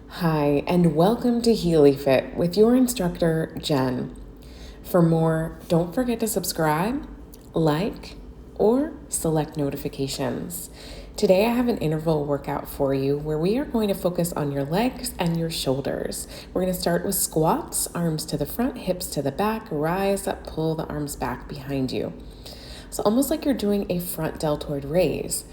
Hi, and welcome to Healy Fit with your instructor, Jen. For more, don't forget to subscribe, like, or select notifications. Today, I have an interval workout for you where we are going to focus on your legs and your shoulders. We're going to start with squats, arms to the front, hips to the back, rise up, pull the arms back behind you. It's almost like you're doing a front deltoid raise.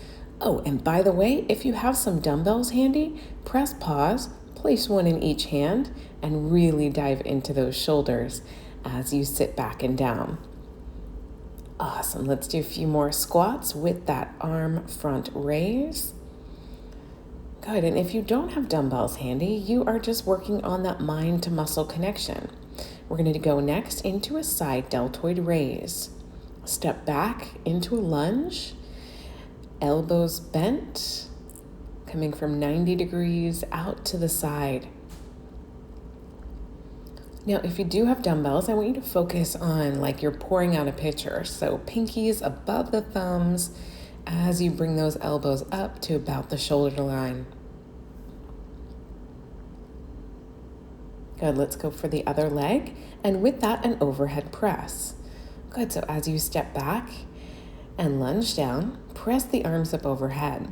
Oh, and by the way, if you have some dumbbells handy, press pause, place one in each hand, and really dive into those shoulders as you sit back and down. Awesome. Let's do a few more squats with that arm front raise. Good. And if you don't have dumbbells handy, you are just working on that mind to muscle connection. We're going to go next into a side deltoid raise. Step back into a lunge, elbows bent, coming from 90 degrees out to the side. Now, if you do have dumbbells, I want you to focus on like you're pouring out a pitcher. So pinkies above the thumbs as you bring those elbows up to about the shoulder line. Good, let's go for the other leg. And with that, an overhead press. Good, so as you step back and lunge down, press the arms up overhead.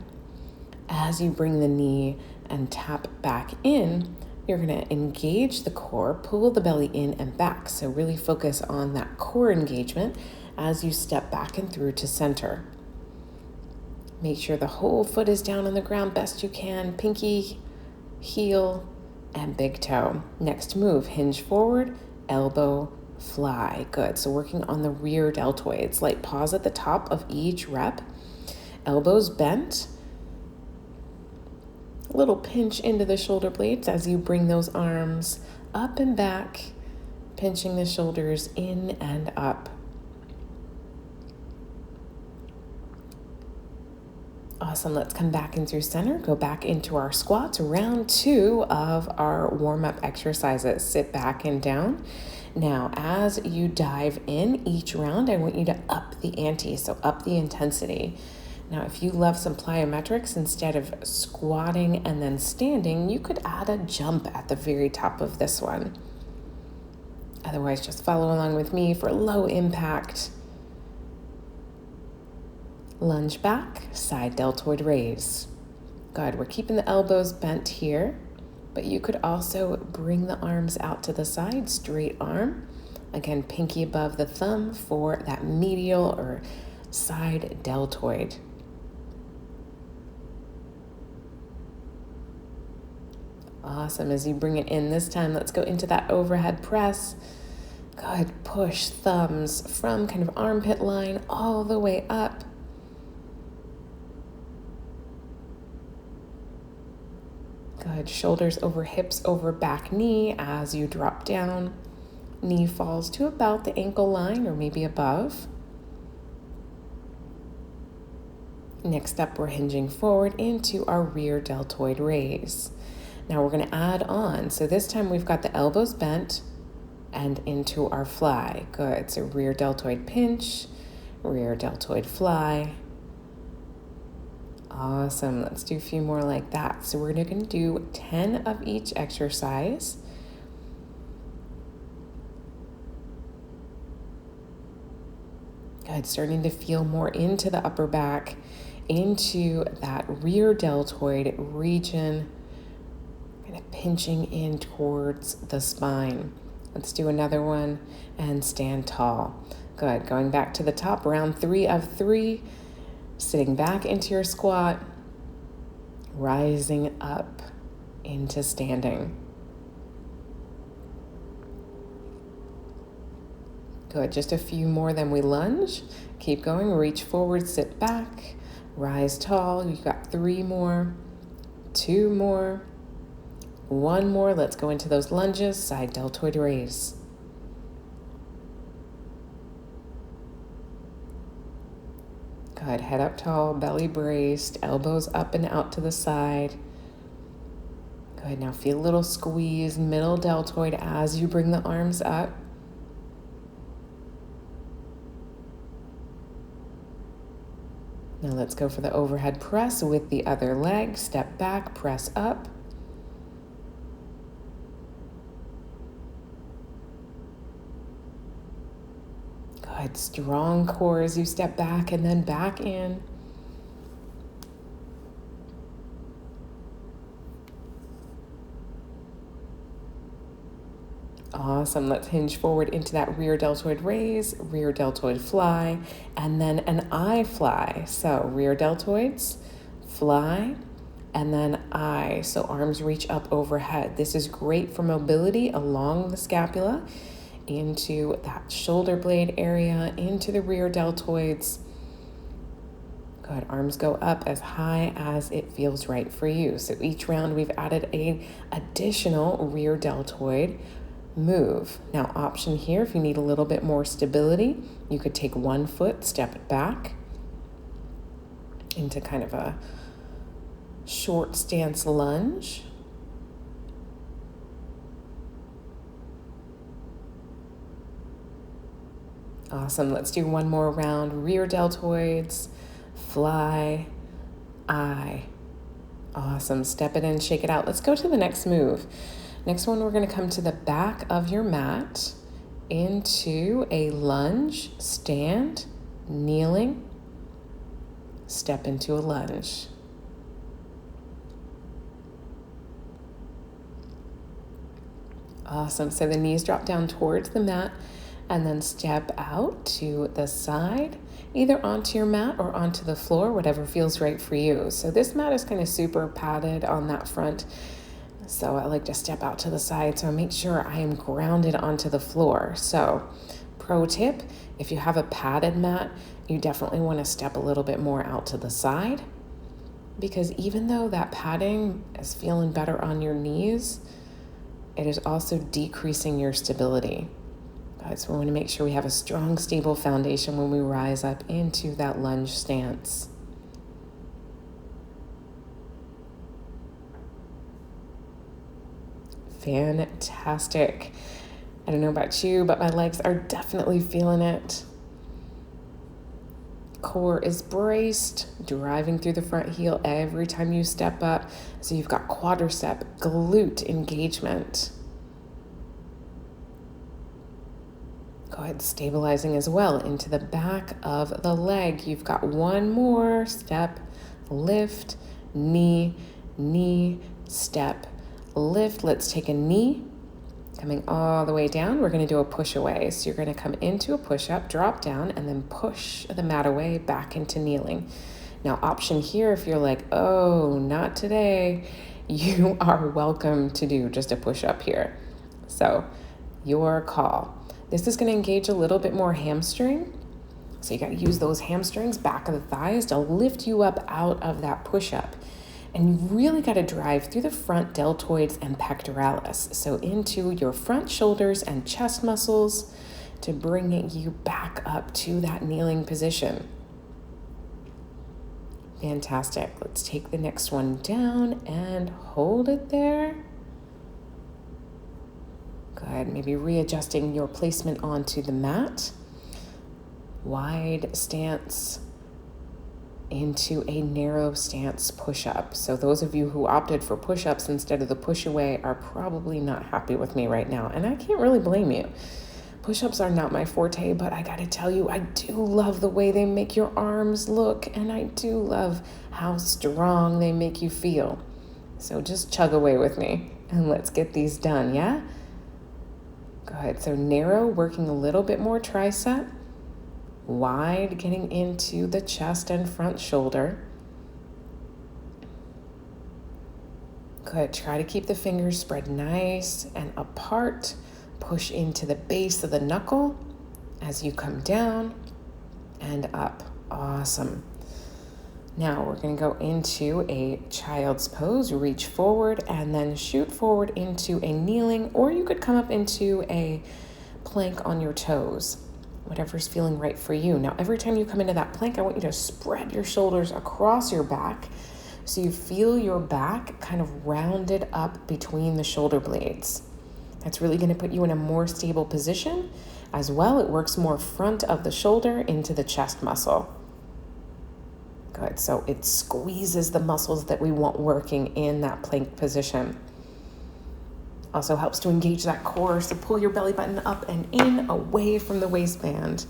As you bring the knee and tap back in, you're going to engage the core, pull the belly in and back. So really focus on that core engagement as you step back and through to center. Make sure the whole foot is down on the ground best you can. Pinky, heel, and big toe. Next move, hinge forward, elbow, fly. Good. So working on the rear deltoids. Light pause at the top of each rep. Elbows bent. A little pinch into the shoulder blades as you bring those arms up and back, pinching the shoulders in and up. Awesome. Let's come back in through center. Go back into our squats. Round 2 of our warm-up exercises. Sit back and down. Now, as you dive in each round, I want you to up the ante, so up the intensity. Now, if you love some plyometrics, instead of squatting and then standing, you could add a jump at the very top of this one. Otherwise, just follow along with me for low impact. Lunge back, side deltoid raise. Good, we're keeping the elbows bent here, but you could also bring the arms out to the side, straight arm. Again, pinky above the thumb for that medial or side deltoid. Awesome. As you bring it in this time, let's go into that overhead press. Good. Push thumbs from kind of armpit line all the way up. Good. Shoulders over hips, over back knee as you drop down. Knee falls to about the ankle line or maybe above. Next up, we're hinging forward into our rear deltoid raise. Now we're going to add on. So this time we've got the elbows bent and into our fly. Good. So rear deltoid pinch, rear deltoid fly. Awesome. Let's do a few more like that. So we're going to do 10 of each exercise. Good. Starting to feel more into the upper back, into that rear deltoid region, kind of pinching in towards the spine. Let's do another one and stand tall. Good. Going back to the top, round 3 of 3. Sitting back into your squat, rising up into standing. Good, just a few more, then we lunge. Keep going, reach forward, sit back, rise tall. You've got 3 more, 2 more, 1 more. Let's go into those lunges, side deltoid raise. Good, head up tall, belly braced, elbows up and out to the side. Good, now feel a little squeeze, middle deltoid as you bring the arms up. Now let's go for the overhead press with the other leg. Step back, press up. Good, strong core as you step back and then back in. Awesome. Let's hinge forward into that rear deltoid raise, rear deltoid fly, and then an I fly. So rear deltoids, fly, and then I. So arms reach up overhead. This is great for mobility along the scapula, into that shoulder blade area, into the rear deltoids. Good. Arms go up as high as it feels right for you. So each round we've added an additional rear deltoid move. Now, option here, if you need a little bit more stability, you could take one foot, step it back into kind of a short stance lunge. Awesome. Let's do one more round. Rear deltoids, fly, I. Awesome. Step it in, shake it out. Let's go to the next move. Next one, we're going to come to the back of your mat into a lunge, stand, kneeling, step into a lunge. Awesome. So the knees drop down towards the mat and then step out to the side, either onto your mat or onto the floor, whatever feels right for you. So this mat is kind of super padded on that front. So I like to step out to the side so I make sure I am grounded onto the floor. So pro tip, if you have a padded mat, you definitely want to step a little bit more out to the side, because even though that padding is feeling better on your knees, it is also decreasing your stability. So we want to make sure we have a strong, stable foundation when we rise up into that lunge stance. Fantastic. I don't know about you, but my legs are definitely feeling it. Core is braced, driving through the front heel every time you step up. So you've got quadricep, glute engagement. Go ahead, stabilizing as well into the back of the leg. You've got one more step, lift, knee, knee, step, lift. Let's take a knee, coming all the way down. We're going to do a push away. So you're going to come into a push up, drop down, and then push the mat away back into kneeling. Now, option here, if you're like, oh, not today, you are welcome to do just a push up here. So your call. This is going to engage a little bit more hamstring. So you got to use those hamstrings, back of the thighs, to lift you up out of that push up. And you really got to drive through the front deltoids and pectoralis. So into your front shoulders and chest muscles to bring you back up to that kneeling position. Fantastic. Let's take the next one down and hold it there. Good. Maybe readjusting your placement onto the mat. Wide stance into a narrow stance push-up. So those of you who opted for push-ups instead of the push-away are probably not happy with me right now, and I can't really blame you. Push-ups are not my forte, but I gotta tell you, I do love the way they make your arms look, and I do love how strong they make you feel. So just chug away with me, and let's get these done, yeah? Good. So narrow, working a little bit more tricep. Wide, getting into the chest and front shoulder. Good. Try to keep the fingers spread nice and apart. Push into the base of the knuckle as you come down and up. Awesome. Now we're going to go into a child's pose. Reach forward and then shoot forward into a kneeling, or you could come up into a plank on your toes. Whatever's feeling right for you. Now, every time you come into that plank, I want you to spread your shoulders across your back so you feel your back kind of rounded up between the shoulder blades. That's really going to put you in a more stable position. As well, it works more front of the shoulder into the chest muscle. Good. So it squeezes the muscles that we want working in that plank position. Also helps to engage that core, so pull your belly button up and in, away from the waistband.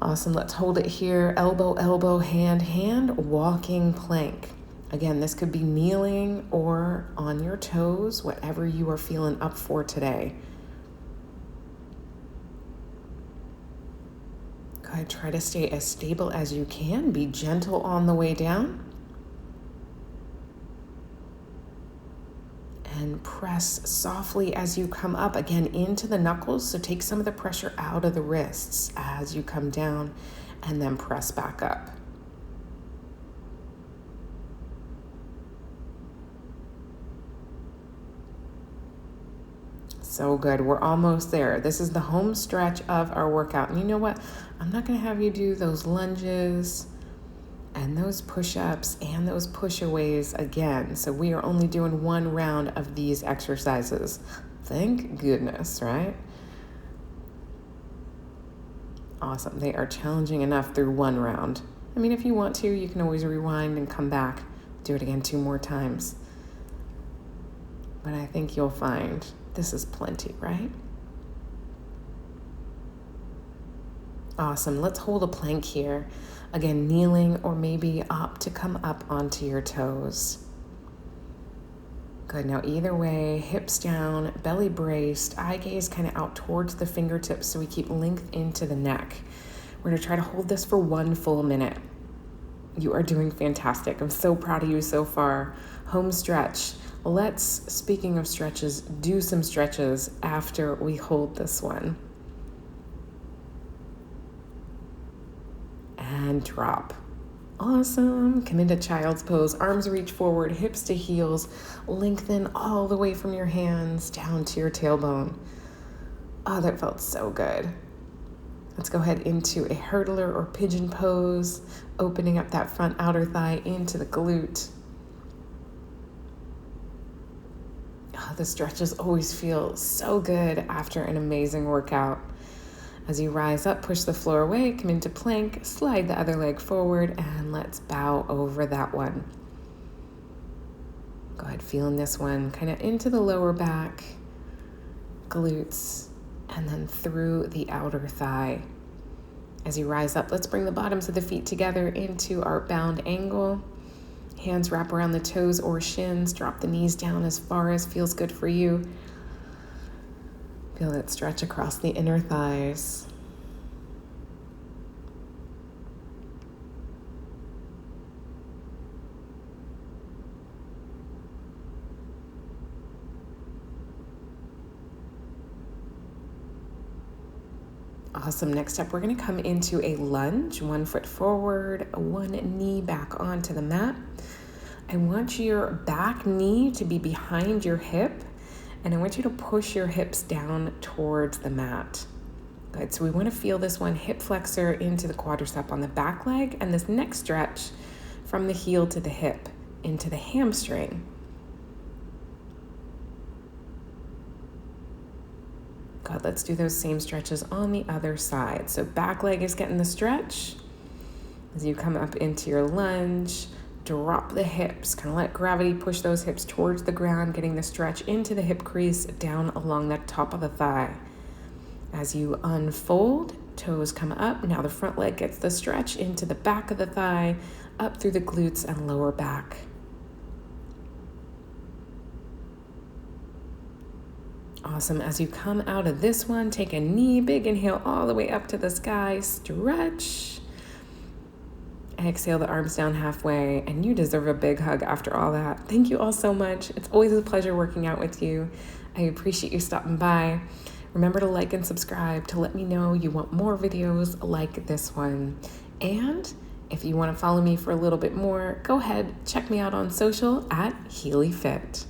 Awesome. Let's hold it here. Elbow, elbow, hand, hand, walking plank. Again, this could be kneeling or on your toes, whatever you are feeling up for today. Go ahead, try to stay as stable as you can. Be gentle on the way down. And press softly as you come up, again, into the knuckles. So take some of the pressure out of the wrists as you come down, and then press back up. So good. We're almost there. This is the home stretch of our workout. And you know what? I'm not going to have you do those lunges and those push-ups and those push-aways again. So we are only doing one round of these exercises. Thank goodness, right? Awesome. They are challenging enough through one round. I mean, if you want to, you can always rewind and come back, do it again 2 more times. But I think you'll find this is plenty, right? Awesome. Let's hold a plank here. Again, kneeling or maybe up to come up onto your toes. Good. Now, either way, hips down, belly braced, eye gaze kind of out towards the fingertips so we keep length into the neck. We're going to try to hold this for 1 full minute. You are doing fantastic. I'm so proud of you so far. Home stretch. Let's, speaking of stretches, do some stretches after we hold this one. And drop. Awesome. Come into child's pose. Arms reach forward, hips to heels. Lengthen all the way from your hands down to your tailbone. Oh, that felt so good. Let's go ahead into a hurdler or pigeon pose, opening up that front outer thigh into the glute. Oh, the stretches always feel so good after an amazing workout. As you rise up, push the floor away, come into plank, slide the other leg forward, and let's bow over that one. Go ahead, feeling this one kind of into the lower back, glutes, and then through the outer thigh. As you rise up, let's bring the bottoms of the feet together into our bound angle. Hands wrap around the toes or shins. Drop the knees down as far as feels good for you. Feel that stretch across the inner thighs. Awesome. Next up, we're going to come into a lunge, 1 foot forward, 1 knee back onto the mat. I want your back knee to be behind your hip, and I want you to push your hips down towards the mat. Good. So we want to feel this one, hip flexor into the quadricep on the back leg, and this next stretch from the heel to the hip into the hamstring. Good. Let's do those same stretches on the other side. So back leg is getting the stretch. As you come up into your lunge, drop the hips, kind of let gravity push those hips towards the ground, getting the stretch into the hip crease down along the top of the thigh. As you unfold, toes come up. Now the front leg gets the stretch into the back of the thigh, up through the glutes and lower back. Awesome. As you come out of this one, take a knee, big inhale all the way up to the sky, stretch. Exhale the arms down halfway, and you deserve a big hug after all that. Thank you all so much. It's always a pleasure working out with you. I appreciate you stopping by. Remember to like and subscribe to let me know you want more videos like this one. And if you want to follow me for a little bit more, go ahead, check me out on social at HealyFit.